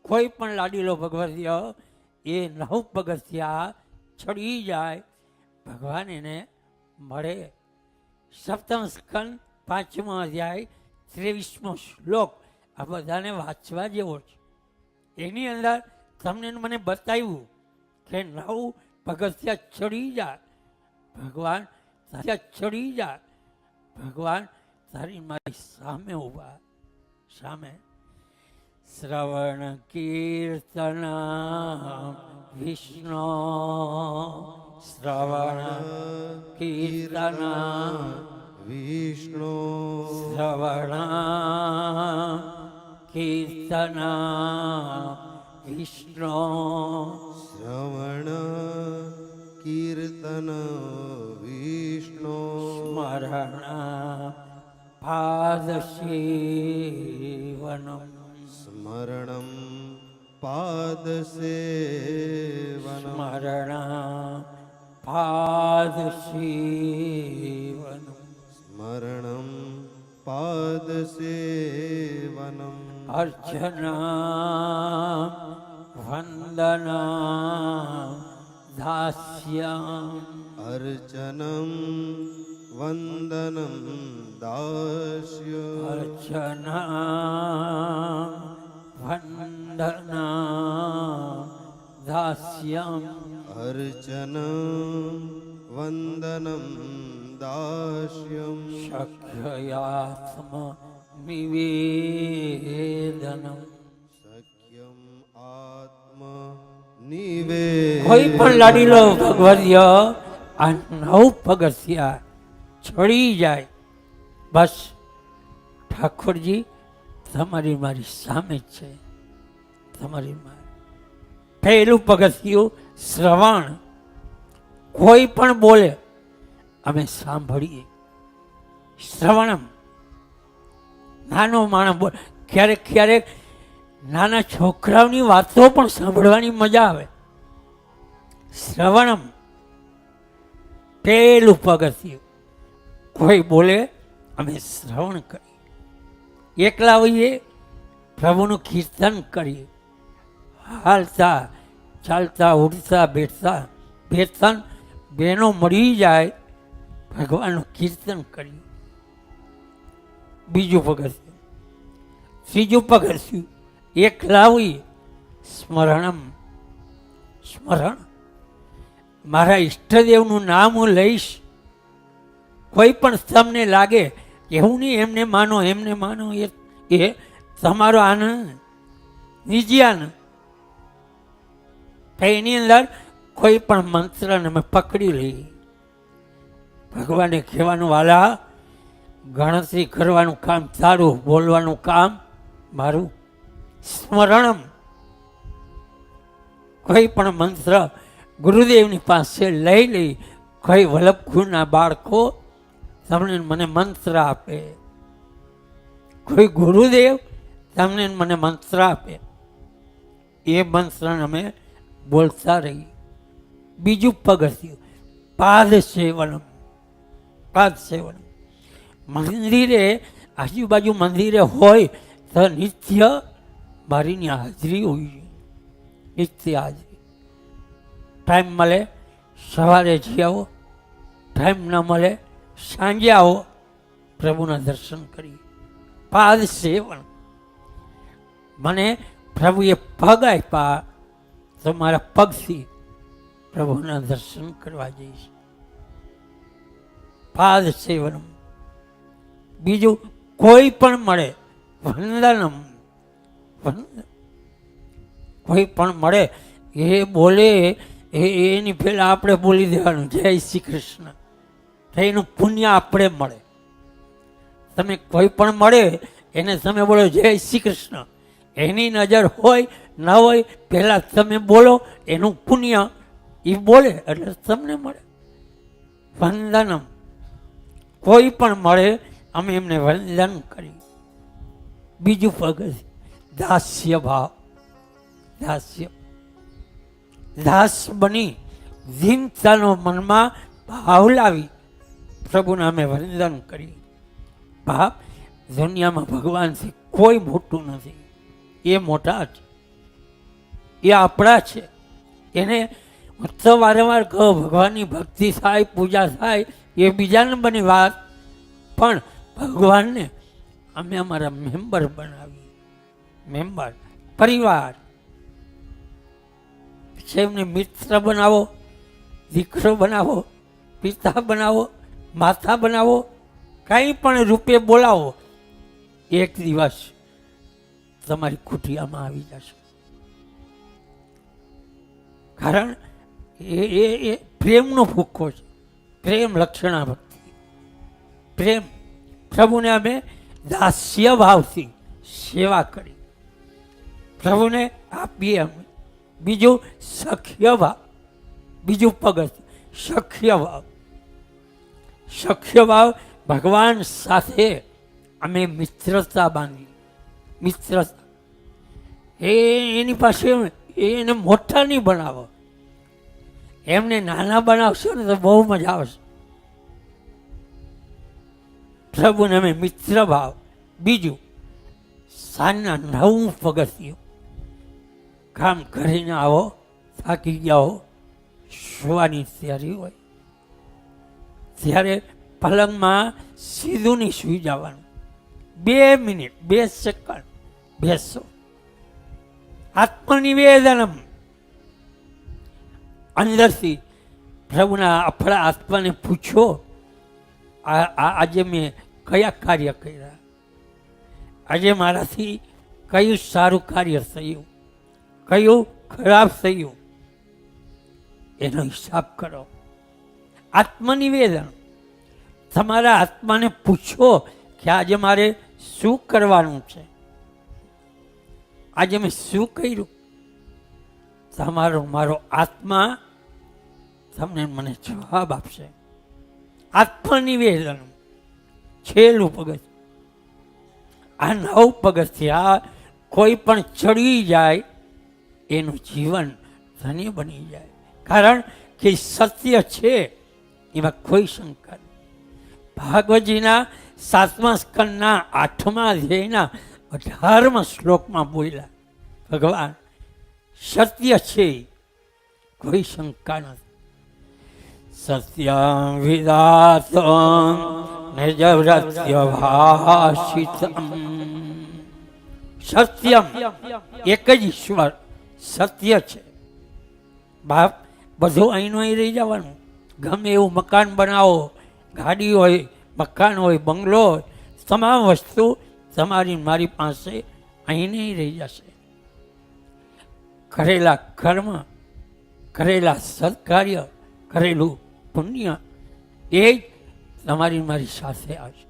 કોઈ પણ લાડીલો ભગવતીય એ 9 પગથિયા ચડી જાય, ભગવાન એને મળે. સપ્તમ સ્કંદ 5મો અધ્યાય 23મો શ્લોક આ બધાને વાંચવા જેવો છે. એની અંદર તમને મને બતાવ્યું કે 9 પગથિયા ચડી જાય, ભગવાન ચડી જાય, ભગવાન તારી મારી સામે ઉભા, સામે. શ્રવણ કીર્તન વિષ્ણુ, શ્રવણ કીર્તન વિષ્ણુ, શ્રવણ કીર્તન વિષ્ણુ, શ્રવણ કીર્તન વિષ્ણુ, સ્મરણ પાદ સેવનમ, સ્મરણમ પાદ સેવનમ, સ્મરણ પાદ સેવનમ, સ્મરણમ પાદ સેવનમ, અર્ચના વંદના દાસ્યમ, અર્ચનમ વંદનમ દાસ્ય, અર્ચના વંદના દાસ્યમ, અર્ચનમ વંદનમ દાસ્યમ, શક્યયાત્મ નિવેદનમ. સખ્યમ આત્મ નિવેદનમ. કોઈ પણ લાડીલો ભગવદીય આ 9 પગથિયા ચડી જાય, બસ ઠાકોરજી તમારી મારી સામે જ છે, તમારી મારી. પહેલું પગથિયું શ્રવણ, કોઈ પણ બોલે અમે સાંભળીએ. શ્રવણમ, નાનો માણસ બોલે, ક્યારેક ક્યારેક નાના છોકરાઓની વાતો પણ સાંભળવાની મજા આવે. શ્રવણમ પેલું પગથિયું, કોઈ બોલે અમે શ્રવણ કરીએ. એકલા હોઈએ પ્રભુનું કીર્તન કરીએ, હાલતા ચાલતા ઉઠતા બેઠતા બેતન બેનો મળી જાય ભગવાનનું કીર્તન કરીએ. બીજું પગથિયું. ત્રીજું પગથિયું એકલા હોઈએ સ્મરણમ, સ્મરણ, મારા ઈષ્ટદેવનું નામ હું લઈશ. કોઈ પણ તમને લાગે એવું નહીં એમને માનો એમને માનો, એ તમારો આનંદ, નિજી આનંદ. એની અંદર કોઈ પણ મંત્રને અમે પકડી લઈએ. ભગવાને કહેવાનું વાલા ગણતરી કરવાનું કામ તારું, બોલવાનું કામ મારું. સ્મરણમ, કોઈ પણ મંત્ર ગુરુદેવની પાસે લઈ લઈ. કોઈ વલ્લભગુરુના બાળકો તમને મને મંત્ર આપે, કોઈ ગુરુદેવ તમને મને મંત્ર આપે, એ મંત્રને અમે બોલતા રહીએ. બીજું પગથિયું પાદ સેવનમ, પાદ સેવનમ. મંદિરે આજુબાજુ મંદિરે હોય તો નિત્ય મારીની હાજરી હોવી જોઈએ, નિત્ય હાજરી. ટાઈમ મળે સવારે જઈ આવો, ટાઈમ ન મળે સાંજે આવો, પ્રભુના દર્શન કરીએ. પાદ સેવન, મને પ્રભુએ પગ આપ્યા તો મારા પગથી પ્રભુના દર્શન કરવા જઈશ. પાદ સેવનમ. બીજું કોઈ પણ મળે વંદનમ, કોઈ પણ મળે એ બોલે એની પહેલા આપણે બોલી દેવાનું જય શ્રી કૃષ્ણ, તો એનું પુણ્ય આપણે મળે. તમે કોઈ પણ મળે એને તમે બોલો જય શ્રી કૃષ્ણ, એની નજર હોય ન હોય પહેલા તમે બોલો, એનું પુણ્ય એ બોલે એટલે તમને મળે. વંદનમ, કોઈ પણ મળે અમે એમને વંદન કરી. બીજું પગથિયું દાસ્ય ભાવ, દાસ્ય, દાસ બની દીનતાનો મનમાં ભાવ લાવી પ્રભુને અમે વંદન કરી. બાપ દુનિયામાં ભગવાનથી કોઈ મોટું નથી, એ મોટા છે. એ આપણા છે. એને તો વારંવાર કહો ભગવાનની ભક્તિ થાય, પૂજા થાય, એ બીજા નંબરની વાત, પણ ભગવાનને અમે અમારા મેમ્બર બનાવીએ. મેમ્બર, પરિવાર છે. એમને મિત્ર બનાવો, દીકરો બનાવો, પિતા બનાવો, માતા બનાવો, કંઈ પણ રૂપે બોલાવો, એક દિવસ તમારી કુટિયામાં આવી જશે. કારણ એ પ્રેમનો ભૂખો છે. પ્રેમ લક્ષણા ભક્તિ. પ્રેમ, પ્રભુને અમે દાસ્ય ભાવથી સેવા કરી, પ્રભુને આપીએ અમે. બીજું સખ્ય ભાવ, બીજું પગથિયું સખ્ય ભાવ. સખ્ય ભાવ, ભગવાન સાથે અમે મિત્રતા બાંધી. મિત્રતા એની પાસે એને મોટા નહીં બનાવો, એમને નાના બનાવશો ને તો બહુ મજા આવશે. પ્રભુને અમે મિત્ર ભાવ. બીજું સાંજના 9 પગથિયું, કામ કરીને આવો, થાકી ગયા હો, સુવાની તૈયારી હોય, ત્યારે પલંગમાં સીધું નહીં સૂઈ જવાનું. 2 મિનિટ 2 સેકન્ડ બેસો. આત્મનિવેદનમ, અંદરથી પ્રભુના આપણા આત્માને પૂછો, આજે મેં કયા કાર્ય કર્યા, આજે મારાથી કયું સારું કાર્ય થયું, કયું ખરાબ થયું, એનો હિસાબ કરો. આત્મનિવેદન. તમારા આત્માને પૂછો કે આજે મારે શું કરવાનું છે, આજે મેં શું કર્યું. મારો આત્મા તમને મને જવાબ આપશે. આત્મનિવેદન છેલ્લું પગથિયું. આ 9 પગથિયા કોઈ પણ ચડી જાય એનું જીવન ધન્ય બની જાય. કારણ કે સત્ય છે, એમાં કોઈ શંકા નહીં. ભાગવતજીના 7મા સ્કંદના 8મા અધ્યાયના 18મા શ્લોકમાં બોલ્યા ભગવાન સત્ય છે, કોઈ શંકા નથી. સત્યં વિદાતં નિજવ્રત્ય ભાષિતં. સત્યમ, એક જ ઈશ્વર સત્ય છે. બાપ, બધું અહીંનું અહીં રહી જવાનું. ગમે એવું મકાન બનાવો, ગાડી હોય, મકાન હોય, બંગલો હોય, તમામ વસ્તુ તમારી મારી પાસે અહીં નહીં રહી જશે. કરેલા કર્મ, કરેલા સત્કાર્ય, કરેલું પુણ્ય એ જ તમારી મારી સાથે આવશે.